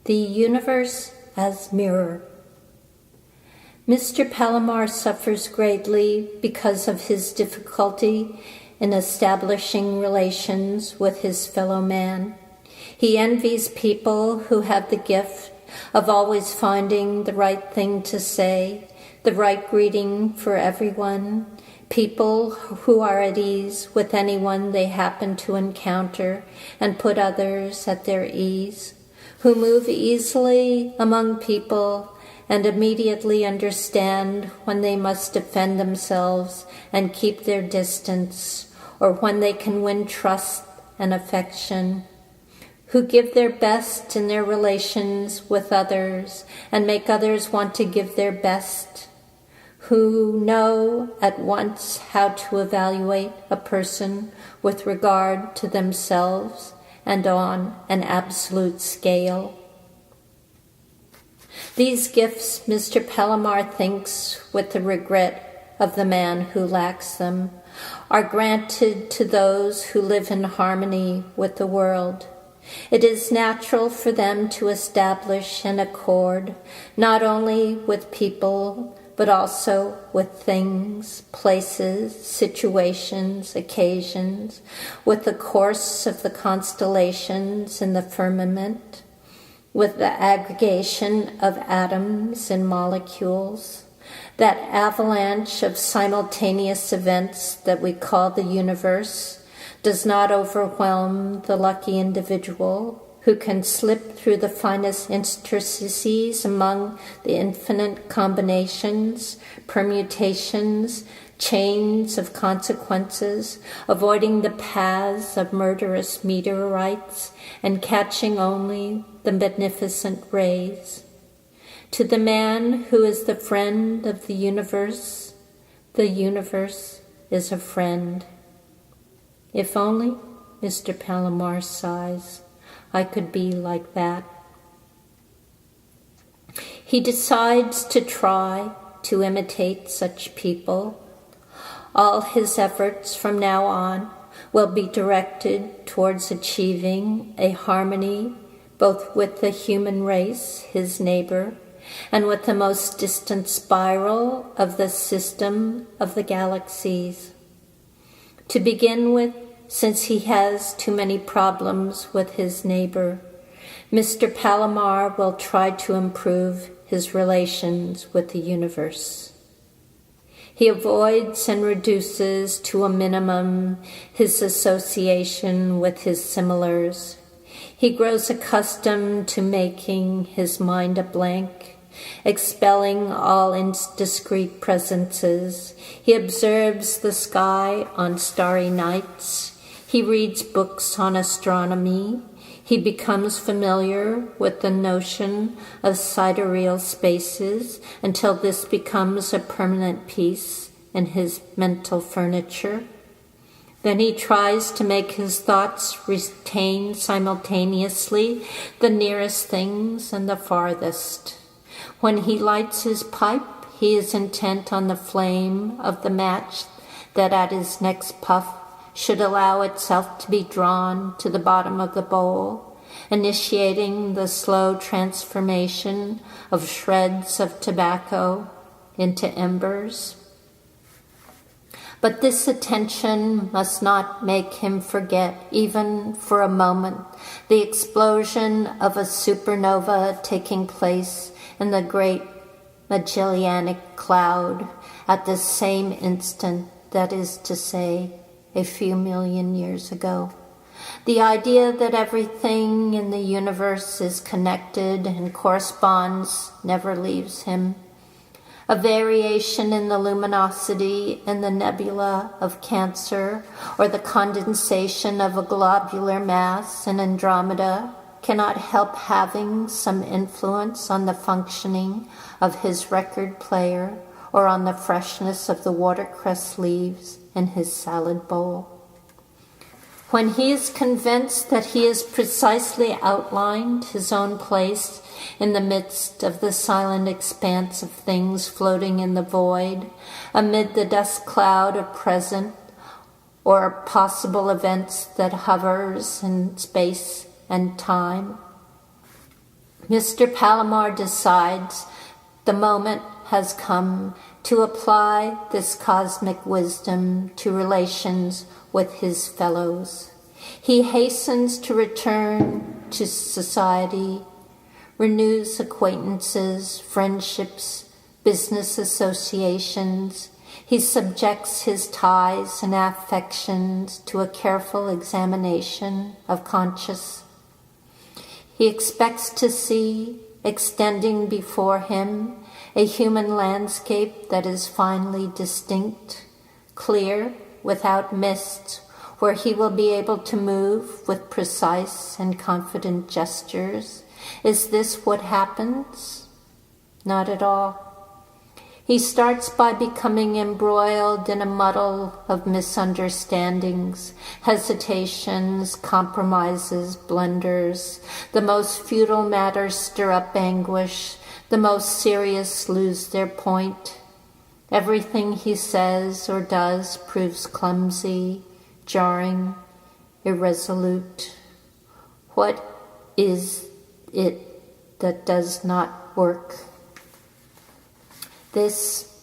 The universe as mirror. Mr. Palomar suffers greatly because of his difficulty in establishing relations with his fellow man. He envies people who have the gift of always finding the right thing to say, the right greeting for everyone, people who are at ease with anyone they happen to encounter and put others at their ease, who move easily among people and immediately understand when they must defend themselves and keep their distance, or when they can win trust and affection, who give their best in their relations with others and make others want to give their best, who know at once how to evaluate a person with regard to themselves and on an absolute scale. These gifts, Mr. Palomar thinks with the regret of the man who lacks them, are granted to those who live in harmony with the world. It is natural for them to establish an accord, not only with people, but also with things, places, situations, occasions, with the course of the constellations in the firmament, with the aggregation of atoms and molecules, that avalanche of simultaneous events that we call the universe does not overwhelm the lucky individual who can slip through the finest interstices among the infinite combinations, permutations, chains of consequences, avoiding the paths of murderous meteorites and catching only the beneficent rays. To the man who is the friend of the universe is a friend. If only, Mr. Palomar sighs, I could be like that. He decides to try to imitate such people. All his efforts from now on will be directed towards achieving a harmony both with the human race, his neighbor, and with the most distant spiral of the system of the galaxies. To begin with, since he has too many problems with his neighbor, Mr. Palomar will try to improve his relations with the universe. He avoids and reduces to a minimum his association with his similars. He grows accustomed to making his mind a blank, expelling all indiscreet presences. He observes the sky on starry nights. He reads books on astronomy. He becomes familiar with the notion of sidereal spaces until this becomes a permanent piece in his mental furniture. Then he tries to make his thoughts retain simultaneously the nearest things and the farthest. When he lights his pipe, he is intent on the flame of the match that at his next puff should allow itself to be drawn to the bottom of the bowl, initiating the slow transformation of shreds of tobacco into embers. But this attention must not make him forget, even for a moment, the explosion of a supernova taking place in the great Magellanic Cloud at the same instant, that is to say, a few million years ago. The idea that everything in the universe is connected and corresponds never leaves him. A variation in the luminosity in the nebula of Cancer, or the condensation of a globular mass in Andromeda, cannot help having some influence on the functioning of his record player or on the freshness of the watercress leaves in his salad bowl. When he is convinced that he has precisely outlined his own place in the midst of the silent expanse of things floating in the void, amid the dust cloud of present or possible events that hovers in space and time, Mr. Palomar decides the moment has come to apply this cosmic wisdom to relations with his fellows. He hastens to return to society, renews acquaintances, friendships, business associations. He subjects his ties and affections to a careful examination of conscience. He expects to see, extending before him, a human landscape that is finely distinct, clear, without mists, where he will be able to move with precise and confident gestures. Is this what happens? Not at all. He starts by becoming embroiled in a muddle of misunderstandings, hesitations, compromises, blunders. The most futile matters stir up anguish. The most serious lose their point. Everything he says or does proves clumsy, jarring, irresolute. What is it that does not work? This,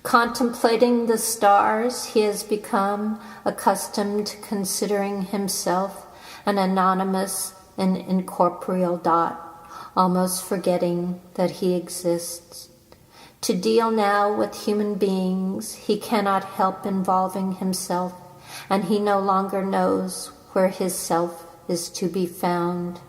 contemplating the stars, he has become accustomed to considering himself an anonymous and incorporeal dot, almost forgetting that he exists. To deal now with human beings, he cannot help involving himself, and he no longer knows where his self is to be found.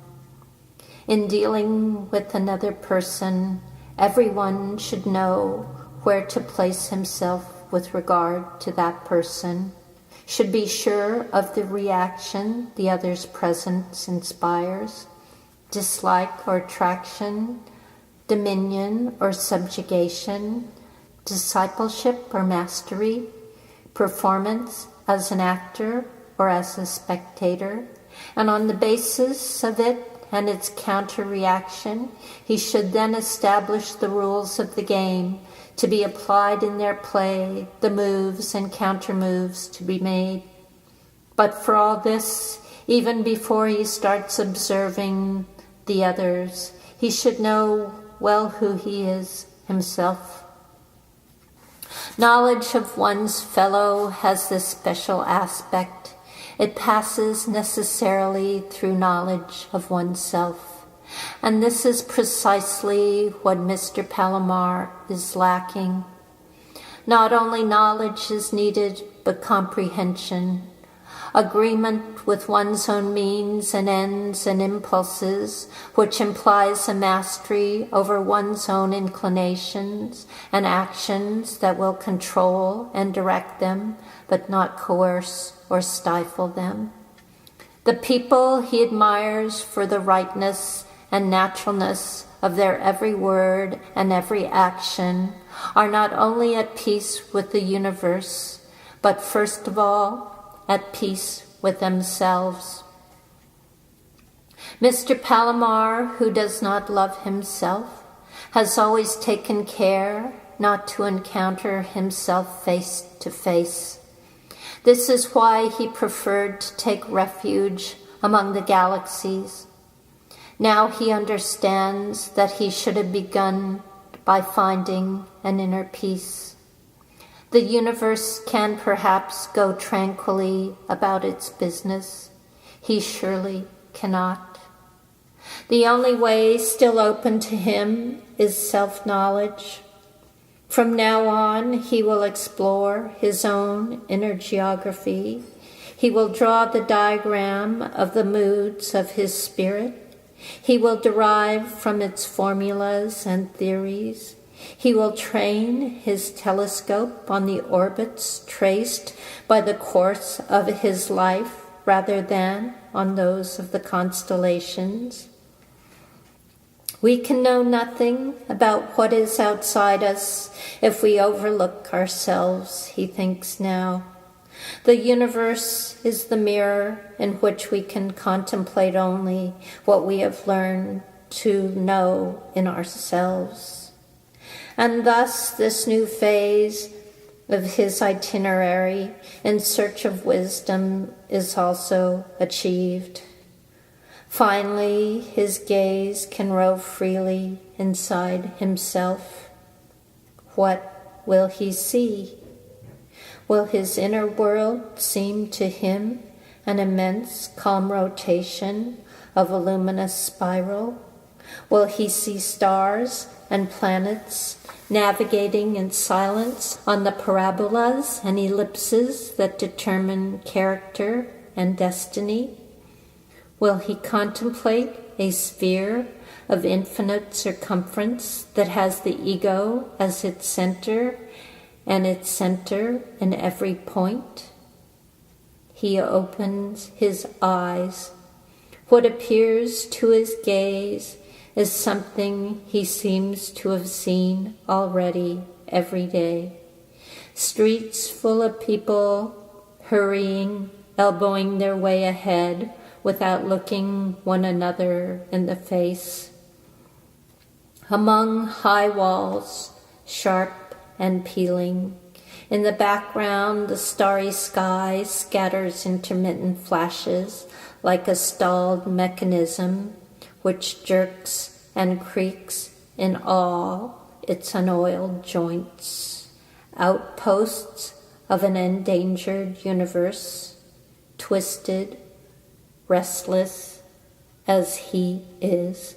In dealing with another person, everyone should know where to place himself with regard to that person, should be sure of the reaction the other's presence inspires, dislike or attraction, dominion or subjugation, discipleship or mastery, performance as an actor or as a spectator, and on the basis of it and its counter-reaction, he should then establish the rules of the game to be applied in their play, the moves and counter-moves to be made. But for all this, even before he starts observing the others, he should know well who he is himself. Knowledge of one's fellow has this special aspect. It passes necessarily through knowledge of oneself. And this is precisely what Mr. Palomar is lacking. Not only knowledge is needed, but comprehension. Agreement with one's own means and ends and impulses, which implies a mastery over one's own inclinations and actions that will control and direct them, but not coerce or stifle them. The people he admires for the rightness and naturalness of their every word and every action are not only at peace with the universe, but first of all, at peace with themselves. Mr. Palomar, who does not love himself, has always taken care not to encounter himself face to face. This is why he preferred to take refuge among the galaxies. Now he understands that he should have begun by finding an inner peace. The universe can perhaps go tranquilly about its business. He surely cannot. The only way still open to him is self-knowledge. From now on, he will explore his own inner geography. He will draw the diagram of the moods of his spirit. He will derive from its formulas and theories. He will train his telescope on the orbits traced by the course of his life rather than on those of the constellations. We can know nothing about what is outside us if we overlook ourselves, he thinks now. The universe is the mirror in which we can contemplate only what we have learned to know in ourselves. And thus this new phase of his itinerary in search of wisdom is also achieved. Finally, his gaze can rove freely inside himself. What will he see? Will his inner world seem to him an immense calm rotation of a luminous spiral? Will he see stars and planets navigating in silence on the parabolas and ellipses that determine character and destiny? Will he contemplate a sphere of infinite circumference that has the ego as its center and its center in every point? He opens his eyes. What appears to his gaze is something he seems to have seen already every day. Streets full of people hurrying, elbowing their way ahead without looking one another in the face. Among high walls, sharp and peeling, in the background the starry sky scatters intermittent flashes like a stalled mechanism which jerks and creaks in all its unoiled joints, outposts of an endangered universe, twisted, restless as he is.